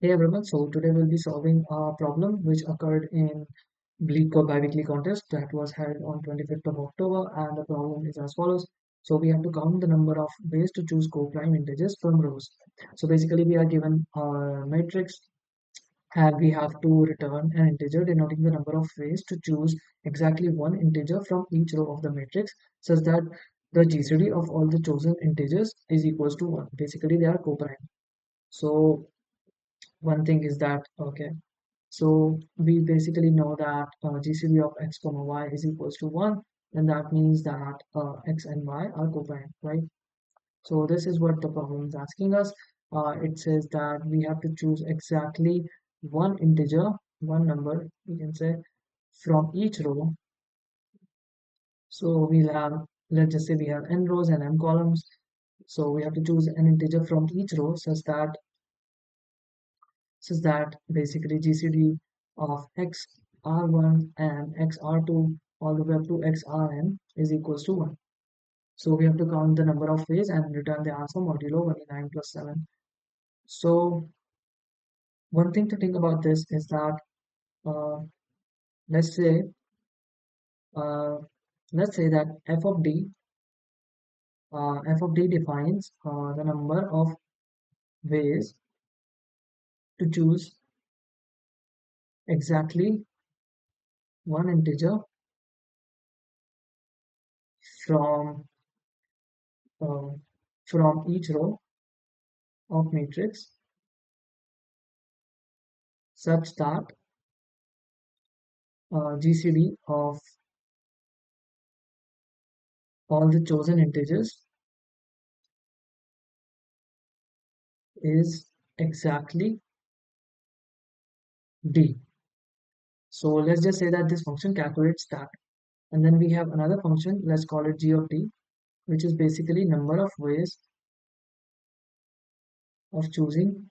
Hey everyone, so today we'll be solving a problem which occurred in Leetcode biweekly contest that was held on 25th of October, and the problem is as follows. So we have to count the number of ways to choose coprime integers from rows. So basically we are given a matrix and we have to return an integer denoting the number of ways to choose exactly one integer from each row of the matrix such that the GCD of all the chosen integers is equals to 1. Basically they are coprime. So one thing is that okay, so we basically know that GCD of x comma y is equals to 1, and that means that x and y are coprime, right? So this is what the problem is asking us. It says that we have to choose exactly one integer, one number, we can say, from each row. So we'll have, let's just say we have n rows and m columns. So we have to choose an integer from each row such that basically GCD of x r1 and x r2 all the way up to x rn is equals to 1. So we have to count the number of ways and return the answer modulo 29 plus 7. So one thing to think about this is that uh, let's say uh, let's say that f of d defines the number of ways to choose exactly one integer from uh, from each row of matrix such that GCD of all the chosen integers is exactly d. So let's just say that this function calculates that. And then we have another function, let's call it g of d, which is basically number of ways of choosing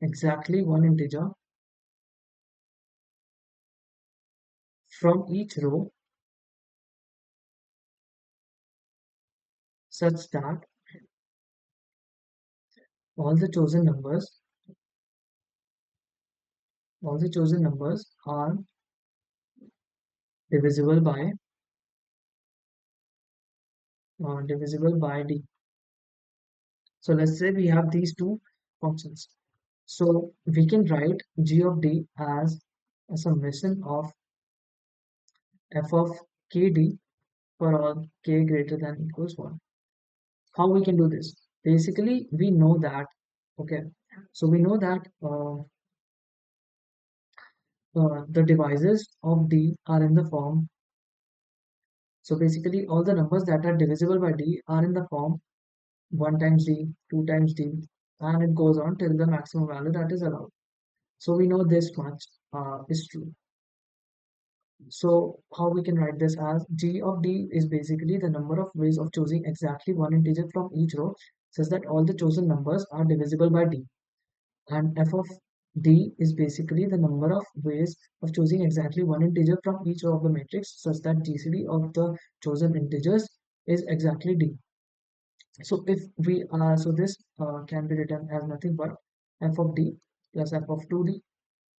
exactly one integer from each row such that all the chosen numbers all the chosen numbers are divisible by d. So let's say we have these two functions. So we can write g of d as a summation of f of kd for all k greater than equals 1. How we can do this? Basically, we know that, okay, so we know that the divisors of d are in the form, so basically all the numbers that are divisible by d are in the form 1 times d, 2 times d, and it goes on till the maximum value that is allowed. So we know this much is true. So how we can write this as g of d is basically the number of ways of choosing exactly one integer from each row such that all the chosen numbers are divisible by d. And f of d is basically the number of ways of choosing exactly one integer from each row of the matrix such that GCD of the chosen integers is exactly d. So if we so this can be written as nothing but f of d plus f of 2d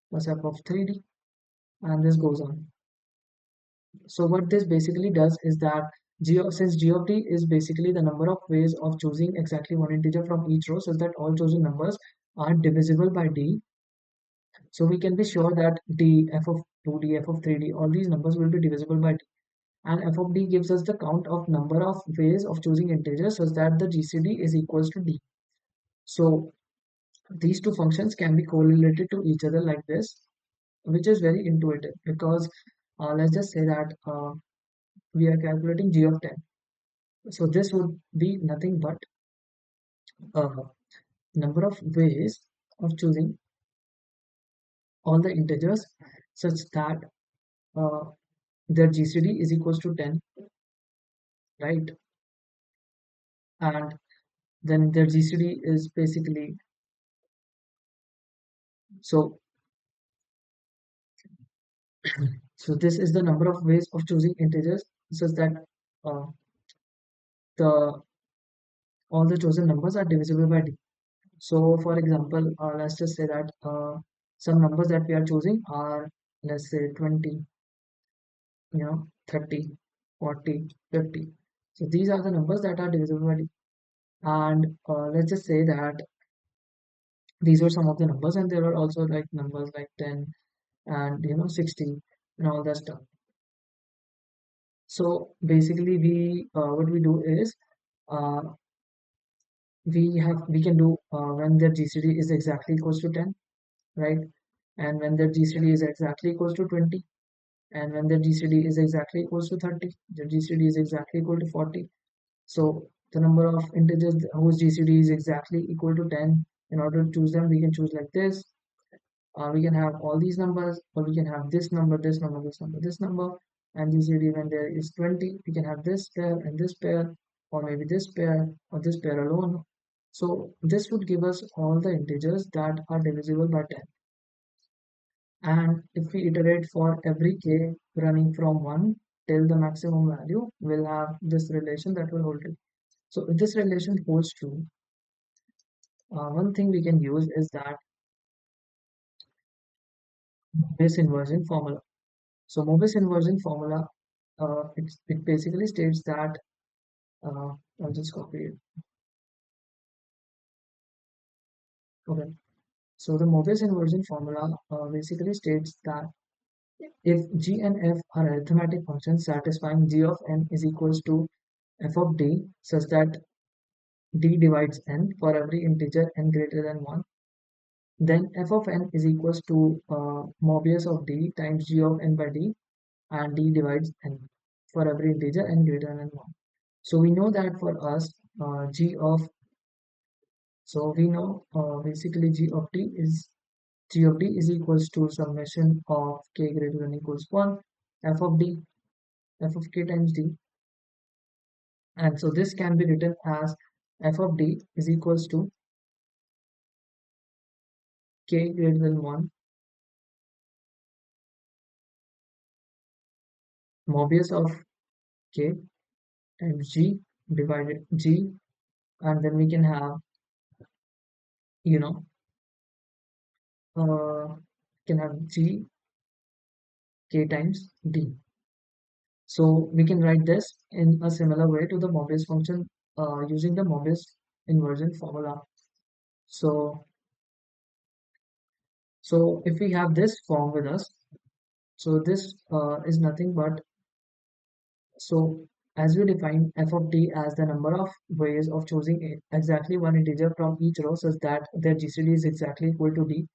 plus f of 3d, and this goes on. So what this basically does is that since g of d is basically the number of ways of choosing exactly one integer from each row such that all chosen numbers are divisible by d, so we can be sure that d, f of 2d, f of 3d, all these numbers will be divisible by d. And f of d gives us the count of number of ways of choosing integers such that the GCD is equals to d. So these two functions can be correlated to each other like this, which is very intuitive because let's just say that we are calculating g of 10. So this would be nothing but uh, number of ways of choosing all the integers such that uh, their GCD is equals to 10, right? And then their GCD is basically, so so this is the number of ways of choosing integers such that uh, the all the chosen numbers are divisible by d. So for example, let's just say that some numbers that we are choosing are, let's say 20, 30, 40, 50. So these are the numbers that are divisible by d. And let's just say that these were some of the numbers, and there are also like numbers like 10 and 60 and all that stuff. So basically, we what we do is uh, we can do when the GCD is exactly equals to 10, right? And when the GCD is exactly equals to 20, and when the GCD is exactly equals to 30, the GCD is exactly equal to 40. So the number of integers whose GCD is exactly equal to 10, in order to choose them, we can choose like this. We can have all these numbers, or we can have this number, this number, this number, this number, and GCD when there is 20, we can have this pair and this pair, or maybe this pair or this pair alone. So this would give us all the integers that are divisible by 10. And if we iterate for every k running from 1 till the maximum value, we'll have this relation that will hold it. So if this relation holds true, one thing we can use is that Möbius inversion formula. So Möbius inversion formula, it basically states that, I'll just copy it. Okay. So the Möbius inversion formula basically states that if g and f are arithmetic functions satisfying g of n is equals to f of d, such that d divides n for every integer n greater than 1, then f of n is equals to Möbius of d times g of n by d, and d divides n for every integer n greater than 1. So we know that for us, g of, so we know basically g of d is equals to summation of k greater than equals 1, f of d, f of k times d. And so this can be written as f of d is equals to k greater than 1 Möbius of k times g divided g, and then we can have, you know, can have g k times d. So we can write this in a similar way to the Möbius function using the Möbius inversion formula. So, so if we have this form with us, so this is nothing but, so as we define f of d as the number of ways of choosing exactly one integer from each row such that their GCD is exactly equal to d.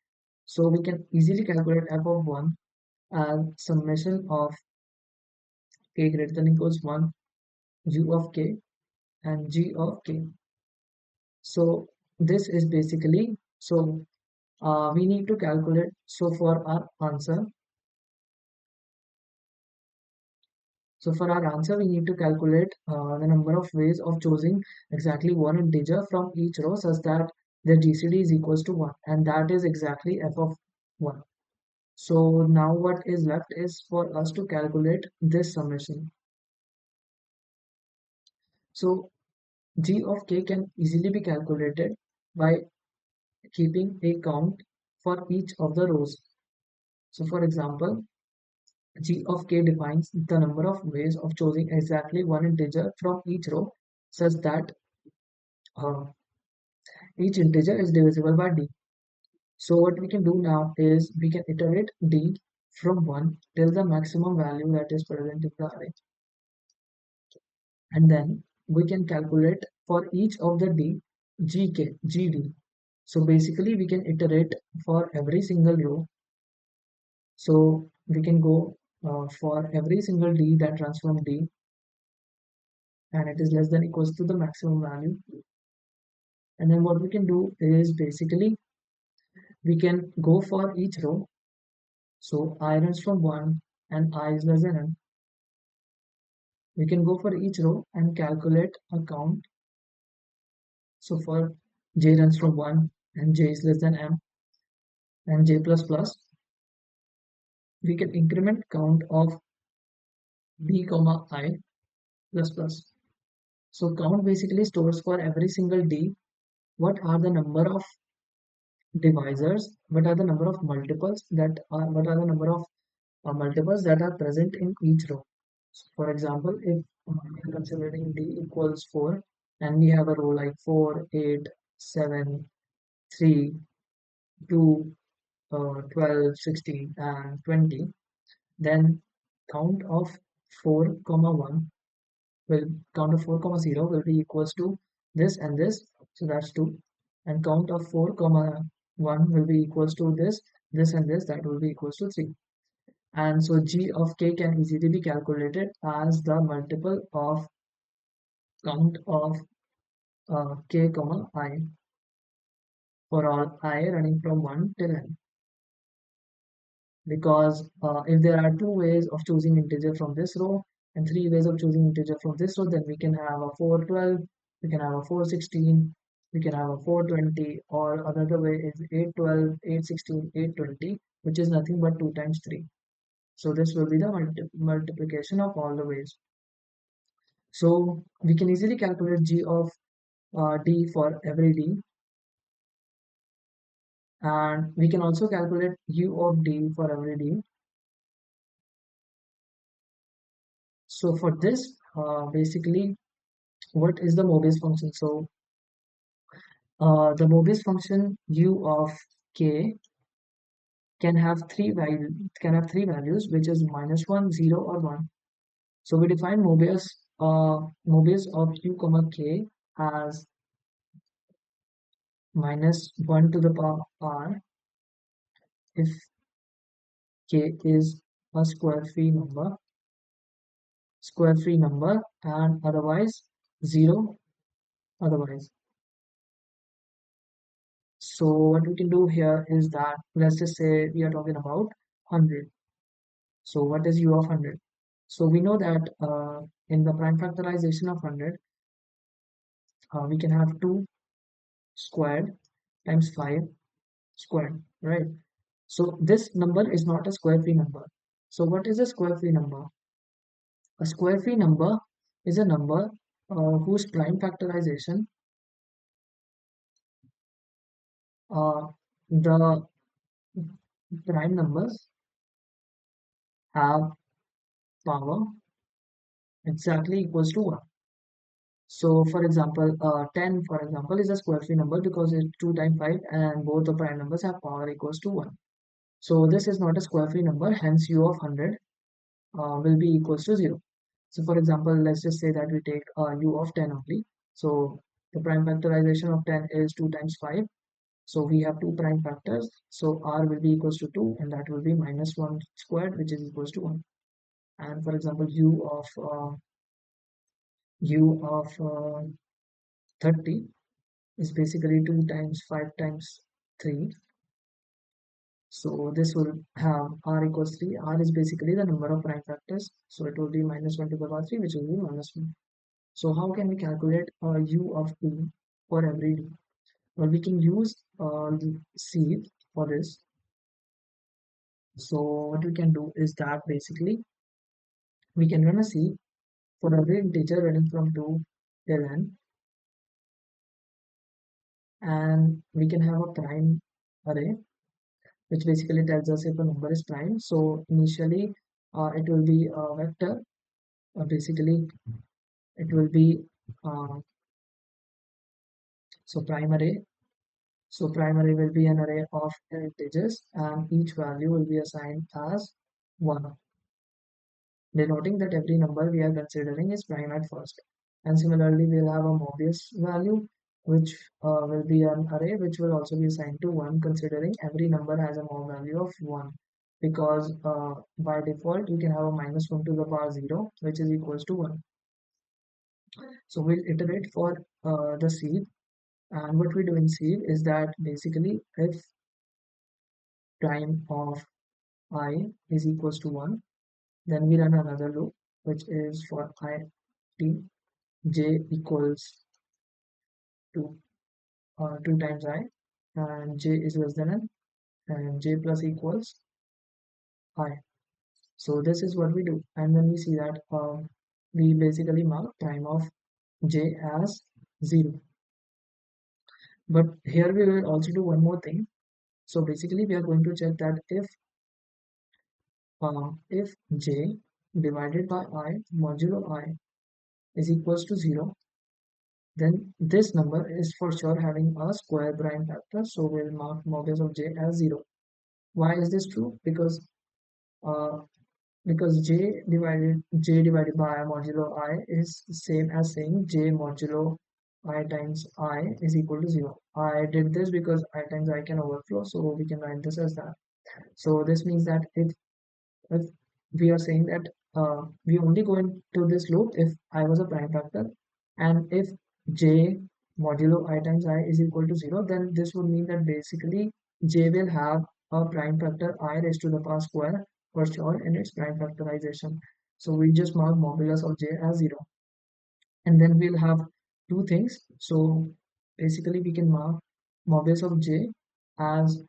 So we can easily calculate f of 1 as summation of k greater than equals 1, u of k, and g of k. So this is basically, so we need to calculate, so for our answer, we need to calculate the number of ways of choosing exactly one integer from each row such that the GCD is equals to 1, and that is exactly f of 1. So now what is left is for us to calculate this summation. So g of k can easily be calculated by keeping a count for each of the rows. So for example, g of k defines the number of ways of choosing exactly one integer from each row such that uh, each integer is divisible by d. So what we can do now is we can iterate d from 1 till the maximum value that is present in the array. And then we can calculate for each of the d, gd. So basically we can iterate for every single row. So we can go for every single d that transform d, and it is less than equals to the maximum value. And then what we can do is basically we can go for each row. So I runs from 1 and I is less than n. We can go for each row and calculate a count. So for j runs from 1 and j is less than m and j plus plus, we can increment count of b comma I plus plus. So count basically stores for every single d what are the number of divisors, what are the number of multiples that are, what are the number of multiples that are present in each row. So for example, if we are considering d equals 4 and we have a row like 4, 8, 7, 3, 2, 12, 16 and 20, then count of 4 comma 1 will count of 4 comma 0 will be equals to this and this, so that's 2, and count of 4 comma 1 will be equals to this and this, that will be equals to 3. And so g of k can easily be calculated as the multiple of count of k comma I for all I running from 1 till n. Because if there are two ways of choosing integer from this row and three ways of choosing integer from this row, then we can have a 412, we can have a 416, we can have a 420, or another way is 812, 816, 820, which is nothing but 2 times 3. So this will be the multiplication of all the ways. So we can easily calculate g of d for every d, and we can also calculate u of d for every d. So for this, basically, what is the Möbius function? So the Möbius function u of k can have three values, which is -1, 0, or 1. So we define Möbius of u comma k as -1 to the power r if k is a square free number, and otherwise 0 otherwise. So what we can do here is that, let's just say we are talking about 100. So what is u of 100? So we know that in the prime factorization of 100, we can have 2 squared times 5 squared, right? So this number is not a square free number. So what is a square free number? A square free number is a number whose prime factorization, uh, the prime numbers have power exactly equals to 1. So for example, 10 for example is a square free number because it's 2 times 5 and both the prime numbers have power equals to 1. So this is not a square free number, hence u of 100 will be equals to 0. So for example, let's just say that we take u of 10 only. So the prime factorization of 10 is 2 times 5. So we have two prime factors. So r will be equals to 2 and that will be -1 squared, which is equals to 1. And for example, u of 30 is basically 2 times 5 times 3. So this will have r equals 3. R is basically the number of prime factors. So it will be -1 to the power 3, which will be -1. So how can we calculate u of t for every d? Well, we can use the sieve for this. So what we can do is that basically we can run a sieve for every integer running from 2 till n, and we can have a prime array which basically tells us if a number is prime. So initially it will be a vector, basically it will be uh, so prime array. So prime array will be an array of integers and each value will be assigned as 1, denoting that every number we are considering is prime at first. And similarly, we'll have a Möbius value, which will be an array which will also be assigned to 1, considering every number has a Mo value of 1. Because by default, you can have a -1 to the power 0, which is equals to 1. So we'll iterate for the sieve. And what we do in sieve is that basically if prime of I is equals to 1, then we run another loop, which is for I t j equals to 2 times I, and j is less than n, and j plus equals I. So this is what we do, and then we see that we basically mark prime of j as 0. But here we will also do one more thing. So basically we are going to check that if j divided by I modulo I is equals to 0, then this number is for sure having a square prime factor. So we'll mark Möbius of j as 0. Why is this true? Uh, because j divided by modulo I is the same as saying j modulo I times I is equal to 0. I did this because I times I can overflow, so we can write this as that. So this means that if we are saying that we only go into this loop if I was a prime factor, and if j modulo I times I is equal to 0, then this would mean that basically j will have a prime factor I raised to the power square for sure in its prime factorization. So we just mark modulus of j as 0, and then we'll have two things. So basically we can mark modulus of j as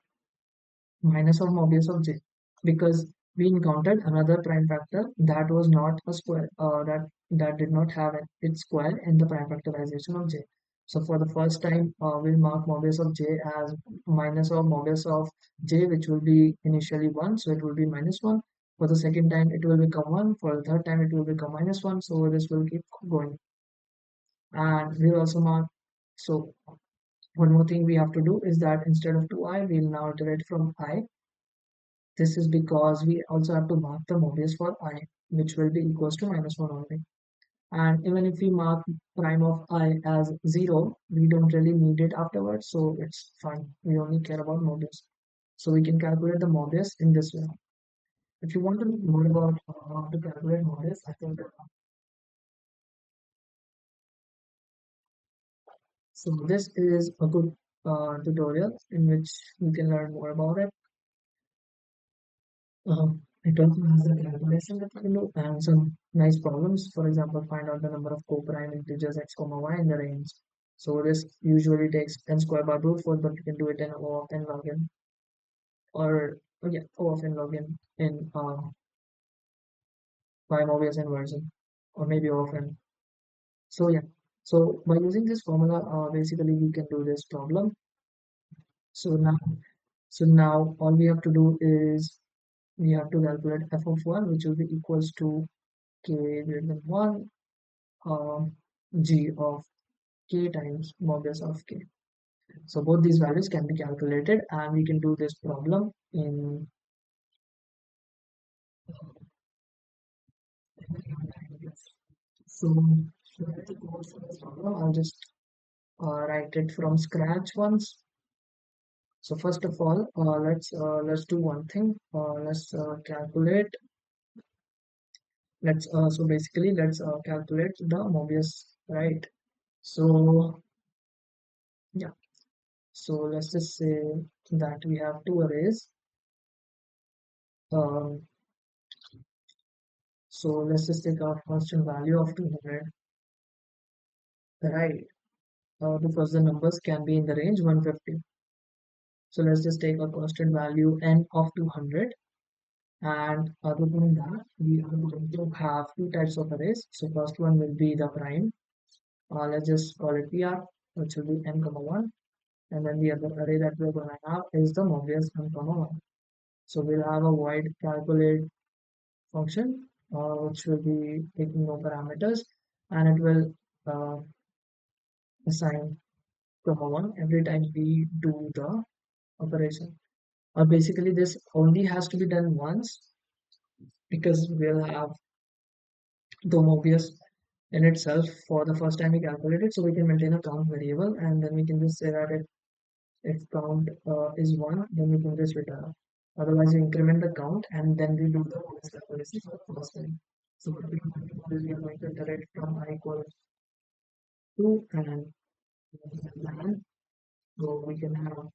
minus of Möbius of j, because we encountered another prime factor that was not a square, that did not have its square in the prime factorization of j. So for the first time, we'll mark Möbius of j as minus of Möbius of j, which will be initially 1, so it will be minus 1. For the second time, it will become 1. For the third time, it will become minus 1. So this will keep going. And we'll also mark, so one more thing we have to do is that instead of 2i, we'll now iterate from I. This is because we also have to mark the Möbius for I, which will be equals to minus 1 only. And even if we mark prime of I as 0, we don't really need it afterwards, so it's fine. We only care about Möbius. So we can calculate the Möbius in this way. If you want to know more about how to calculate Möbius, I think so. This is a good tutorial in which you can learn more about it. It also has a calculation that you can do and some nice problems. For example, find out the number of coprime integers x comma y in the range. So this usually takes n square by brute force, but you can do it in O of n log n, or yeah, O of n log n in by Möbius inversion, or maybe O of n. So yeah, so by using this formula, basically we can do this problem. So now, all we have to do is we have to calculate f of 1, which will be equals to k greater than 1 g of k times modulus of k. So both these values can be calculated, and we can do this problem in so to get the code for this problem, I'll just write it from scratch once. So first of all, let's do one thing. Let's calculate. Let's calculate the Möbius, right? So yeah. So let's just say that we have two arrays. Um, so let's just take our constant value of 200, right? Because the numbers can be in the range 150. So let's just take a constant value n of 200. And other than that, we are going to have two types of arrays. So first one will be the prime. Let's just call it PR, which will be n comma 1. And then the other array that we're going to have is the Möbius n comma 1. So we'll have a void calculate function, which will be taking no parameters, and it will assign comma 1 every time we do the operation. Basically, this only has to be done once because we'll have the Möbius in itself for the first time we calculate it, so we can maintain a count variable, and then we can just say that if count is 1, then we can just return. Otherwise, we increment the count and then we do the Möbius calculation for the first time. So what we are going to do is we are going to iterate from I equals 2 and then so we can have,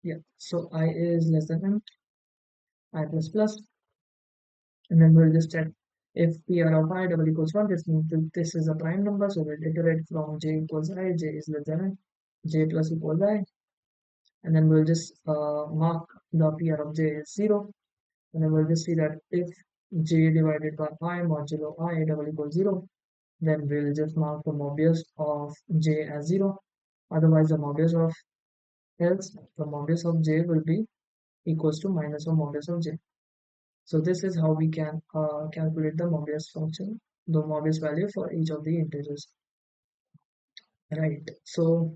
yeah, so I is less than n, I plus plus, and then we'll just check if PR of I double equals 1. This means that this is a prime number, so we'll iterate from j equals I, j is less than n, j plus equals I, and then we'll just mark the PR of j is 0, and then we'll just see that if j divided by I modulo I double equals 0, then we'll just mark the Möbius of j as 0. Otherwise, the modulus of else the modulus of j will be equals to minus of modulus of j. So this is how we can calculate the modulus function, the modulus value for each of the integers. Right. So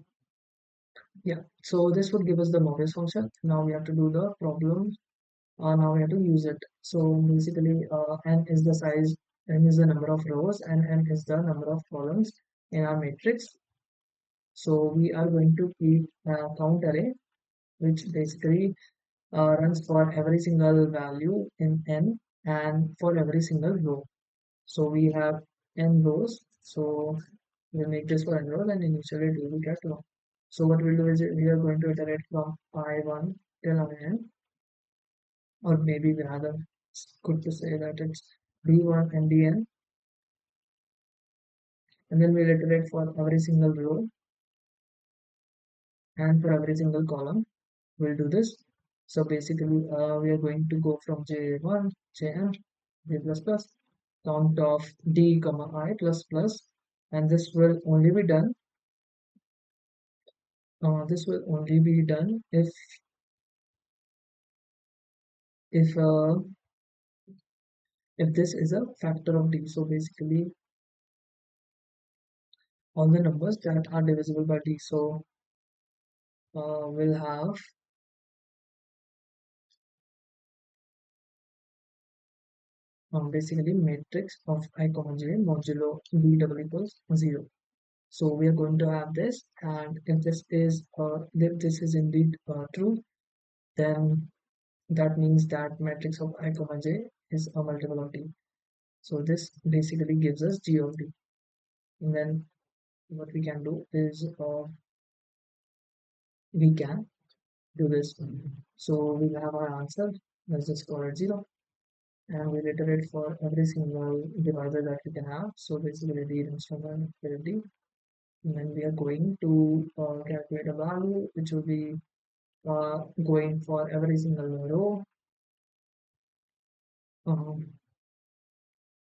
yeah. So this would give us the modulus function. Now we have to do the problem. Now we have to use it. So basically, n is the size, n is the number of rows, and n is the number of columns in our matrix. So we are going to keep a count array, which basically runs for every single value in n and for every single row. So we have n rows. So we'll make this for n rows and initially it will get 1. So what we'll do is we are going to iterate from I1 till IN, or maybe rather it's good to say that it's D1 and Dn, and then we'll iterate for every single row and for every single column. We'll do this. So basically, we are going to go from J1, Jn, J plus plus, count of D comma I plus plus, and this will only be done if uh, if this is a factor of D. So basically, all the numbers that are divisible by D. So we'll have basically matrix of I comma j modulo b double equals 0. So we are going to have this, and if this is indeed true, then that means that matrix of I comma j is a multiple of d. So this basically gives us g of d. And then what we can do is we can do this. So we have our answer. Let's just call it 0. And we'll iterate for every single divisor that we can have. So basically d runs from d. And then we are going to calculate a value which will be going for every single row. Um,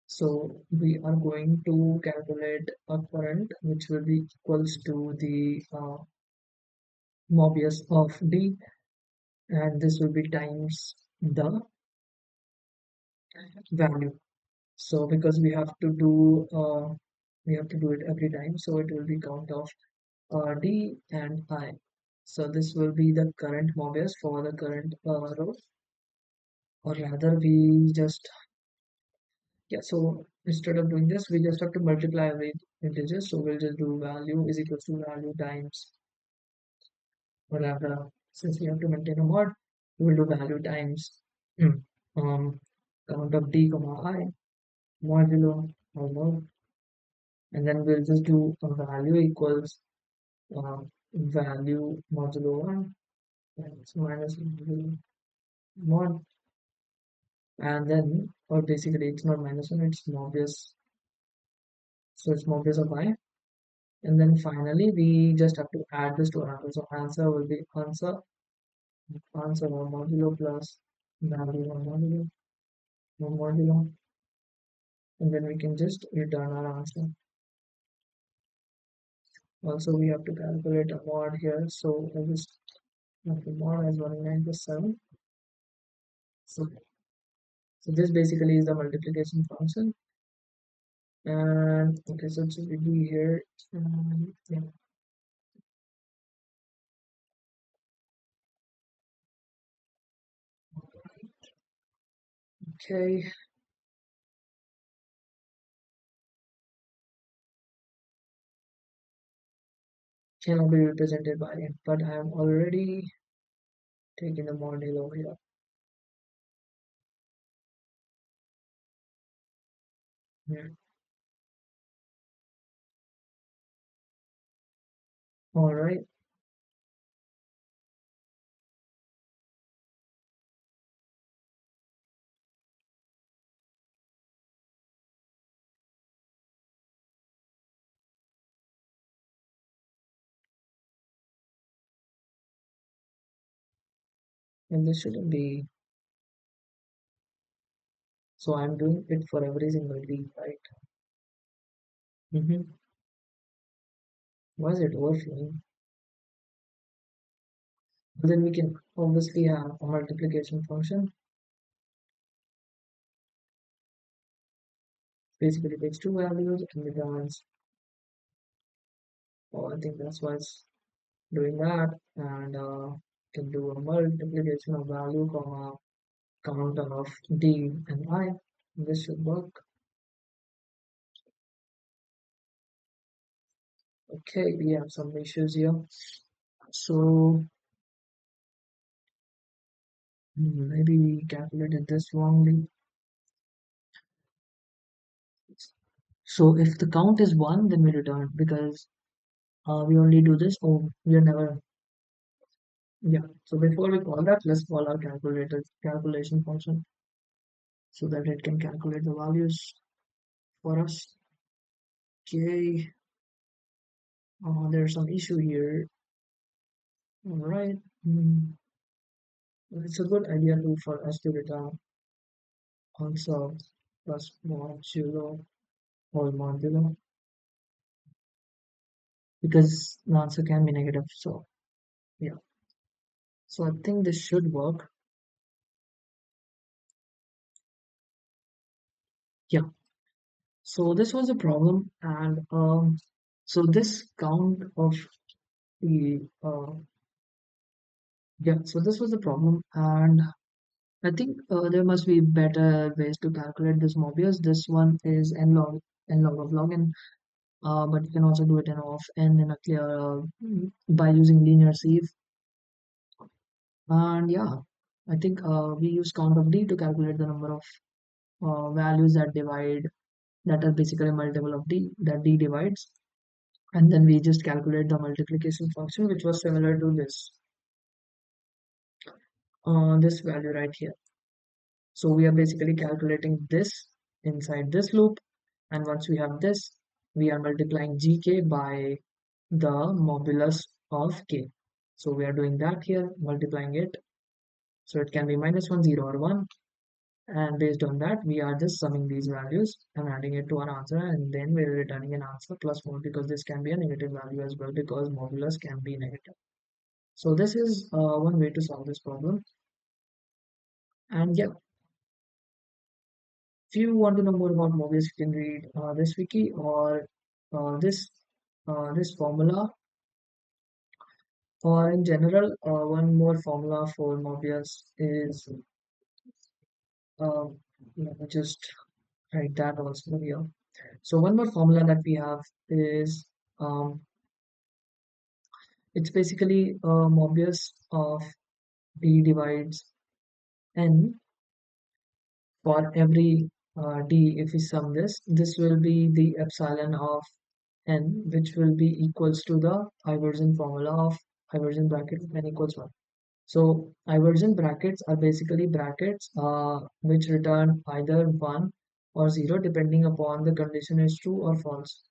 so we are going to calculate a current which will be equals to the Möbius of D, and this will be times the value. So because we have to do it every time, so it will be count of D and I. So this will be the current Möbius for the current row, or rather we just yeah. So instead of doing this, we just have to multiply with integers. So we'll just do value is equals to value times, or rather, since we have to maintain a mod, we will do value times um count of D comma I modulo or mod, and then we'll just do a value equals uh, value modulo 1 and minus modulo mod, and then or basically it's not minus 1, it's Möbius. So it's Möbius of I. And then finally, we just have to add this to our answer. So answer will be answer one modulo plus value one modulo, and then we can just return our answer. Also, we have to calculate a mod here. So I just have to mod as 197. So, so this basically is the multiplication function. And okay, so it should be here. Yeah. Okay, cannot be represented by it, but I am already taking the module over here. Yeah. All right. And this shouldn't be, so I'm doing it for every single D, right? Mm-hmm. Why is it overflowing? Then we can obviously have a multiplication function. Basically takes two values and returns. Oh, I think that's why it's doing that. And can do a multiplication of value, comma, count of d and I. This should work. Okay, we have some issues here. So maybe we calculated this wrongly. So if the count is 1, then we return because we only do this. Oh, we are never. Yeah. So before we call that, let's call our calculator calculation function so that it can calculate the values for us. Okay. There's some issue here. All right. Mm, it's a good idea too for us to return answer plus modulo or modulo because the answer can be negative. So yeah. So I think this should work. Yeah. So this was a problem, and so this count of the yeah. So this was the problem, and I think there must be better ways to calculate this Mobius. This one is n log of log n, but you can also do it in of n in a clear by using linear sieve. And yeah, I think we use count of d to calculate the number of values that divide that are basically multiple of d that d divides, and then we just calculate the multiplication function, which was similar to this value right here. So we are basically calculating this inside this loop, and once we have this, we are multiplying gk by the modulus of k. So we are doing that here, multiplying it. So it can be minus 1, 0, or 1. And based on that, we are just summing these values and adding it to our answer. And then we're returning an answer plus 1 because this can be a negative value as well because modulus can be negative. So this is one way to solve this problem. And yeah, if you want to know more about Mobius, you can read this wiki or this formula, or in general, one more formula for Mobius is um, let me just write that also here. So one more formula that we have is it's basically Mobius of d divides n for every d. If we sum this will be the epsilon of n, which will be equals to the inversion formula of inversion bracket n equals 1. So inversion brackets are basically brackets which return either 1 or 0 depending upon the condition is true or false.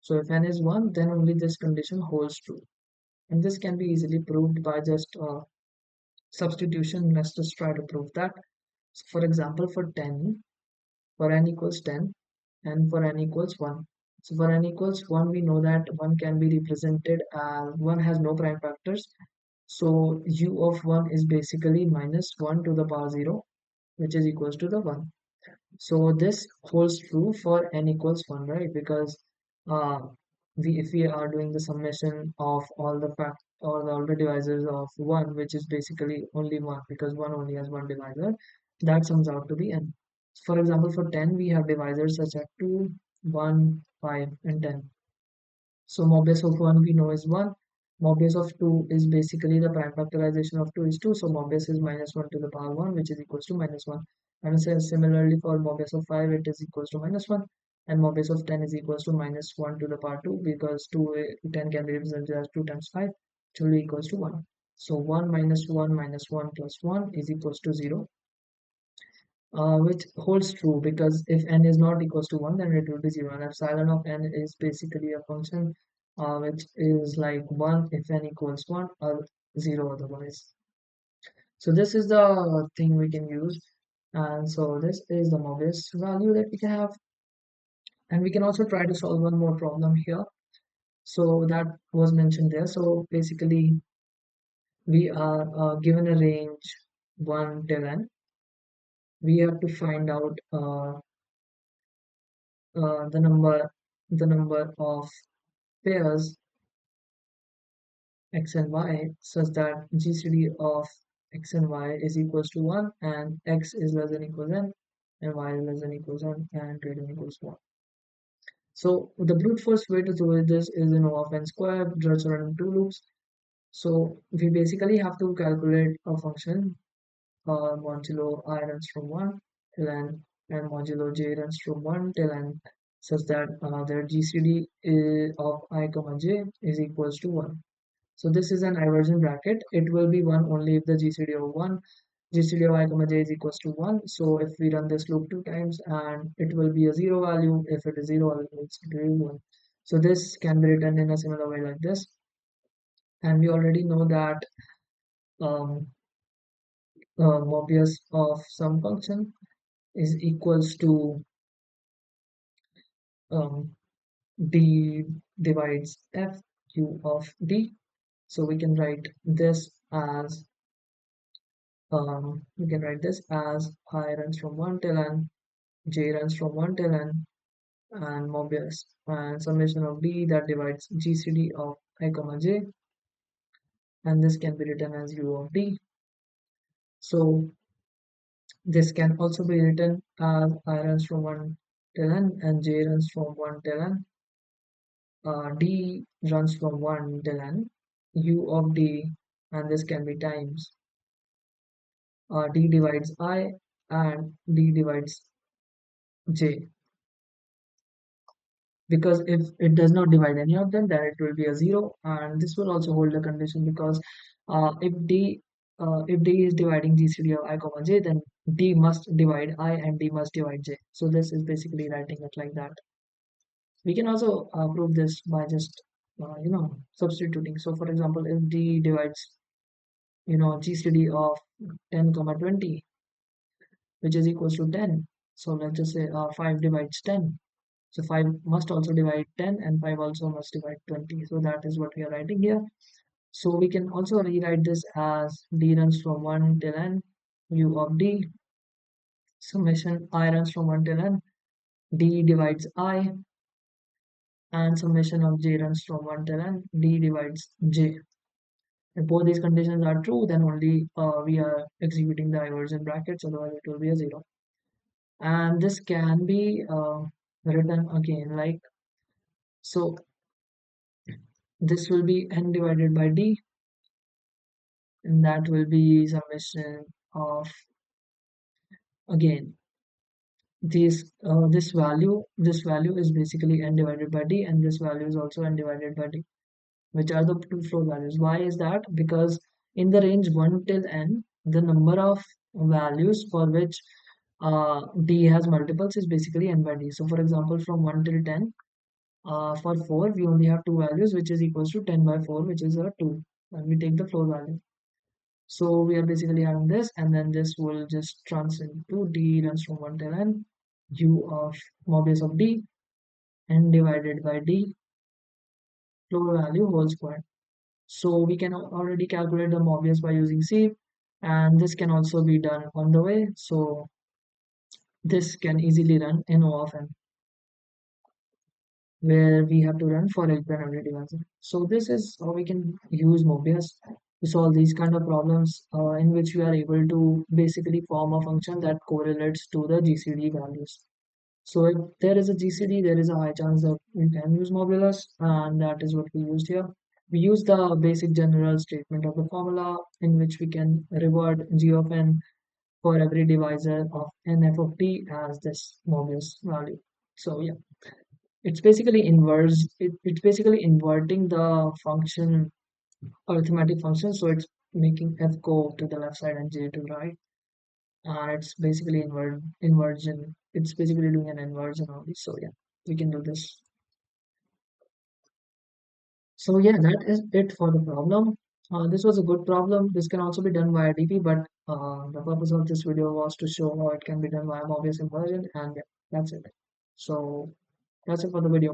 So if n is 1, then only this condition holds true. And this can be easily proved by just substitution. Let's just try to prove that. So for example, for 10, for n equals 10 and for n equals 1. So for n equals 1, we know that 1 can be represented as 1 has no prime factors. So u of 1 is basically minus 1 to the power 0, which is equals to the 1. So this holds true for n equals 1, right? Because uh, if we are doing the summation of all the divisors of 1, which is basically only 1, because 1 only has one divisor, that sums out to be n. For example, for 10, we have divisors such as 2, 1, 5, and 10. So modulus of 1 we know is 1. Modulus of 2 is basically the prime factorization of 2 is 2. So modulus is minus 1 to the power 1, which is equals to minus 1. And similarly for modulus of 5, it is equals to minus 1. And modulus of 10 is equals to minus 1 to the power 2 because 10 can be represented as 2 times 5, which will be equals to 1. So 1 minus 1 minus 1 plus 1 is equals to 0, which holds true because if n is not equals to 1, then it will be 0. And epsilon of n is basically a function which is like 1 if n equals 1 or 0 otherwise. So this is the thing we can use. And so this is the Mobius value that we can have. And we can also try to solve one more problem here. So that was mentioned there. So basically, we are given a range 1 till n. We have to find out uh, the number the number of pairs x and y such that GCD of x and y is equals to 1 and x is less than equals n and y is less than equals n and greater than equals 1. So the brute force way to do this is in O of n square, just running two loops. So we basically have to calculate a function modulo I runs from 1 till n and modulo j runs from 1 till n such that their GCD of I comma j is equals to 1. So this is an inversion bracket. It will be 1 only if the GCD of 1, GCD of I comma j is equals to 1. So if we run this loop two times and it will be a 0 value. If it is 0 value, it's going to be 1. So this can be written in a similar way like this. And we already know that um, Möbius of some function is equals to um, d divides f u of d. So we can write this as I runs from 1 till n, j runs from 1 till n, and Möbius and summation of d that divides GCD of I comma j, and this can be written as u of d. So this can also be written as I runs from 1 till n and j runs from 1 till n. D runs from 1 till n, u of d, and this can be times d divides I and d divides j. Because if it does not divide any of them, then it will be a 0, and this will also hold the condition because if d is dividing GCD of I comma j, then d must divide I and d must divide j. So this is basically writing it like that. We can also prove this by just substituting. So for example, if d divides GCD of 10 comma 20, which is equals to 10. So let's just say 5 divides 10. So 5 must also divide 10 and 5 also must divide 20. So that is what we are writing here. So we can also rewrite this as d runs from 1 till n, u of d, summation I runs from 1 till n, d divides I, and summation of j runs from 1 till n, d divides j. If both these conditions are true, then only we are executing the inversion brackets, otherwise it will be a 0. And this can be written again like so. This will be n divided by d, and that will be summation of, again, this value is basically n divided by d, and this value is also n divided by d, which are the two floor values. Why is that? Because in the range 1 till n, the number of values for which d has multiples is basically n by d. So for example, from 1 till 10, for 4 we only have two values, which is equals to 10 by 4, which is a 2, and we take the floor value. So we are basically having this, and then this will just translate to d runs from 1 till n, u of Möbius of d, n divided by d, floor value whole square. So we can already calculate the Möbius by using C, and this can also be done on the way. So this can easily run in O of n, where we have to run for every divisor. So this is how we can use Möbius to solve these kind of problems in which we are able to basically form a function that correlates to the GCD values. So if there is a GCD, there is a high chance that we can use modulus, and that is what we used here. We use the basic general statement of the formula in which we can reward g of n for every divisor of n f of t as this Möbius value. So yeah, it's basically inverting the function, arithmetic function, so it's making f go to the left side and j to the right. It's basically inversion. It's basically doing an inversion only. So yeah, we can do this. So yeah, that is it for the problem. This was a good problem. This can also be done via DP, but the purpose of this video was to show how it can be done via Möbius inversion, and yeah, that's it. So that's it for the video.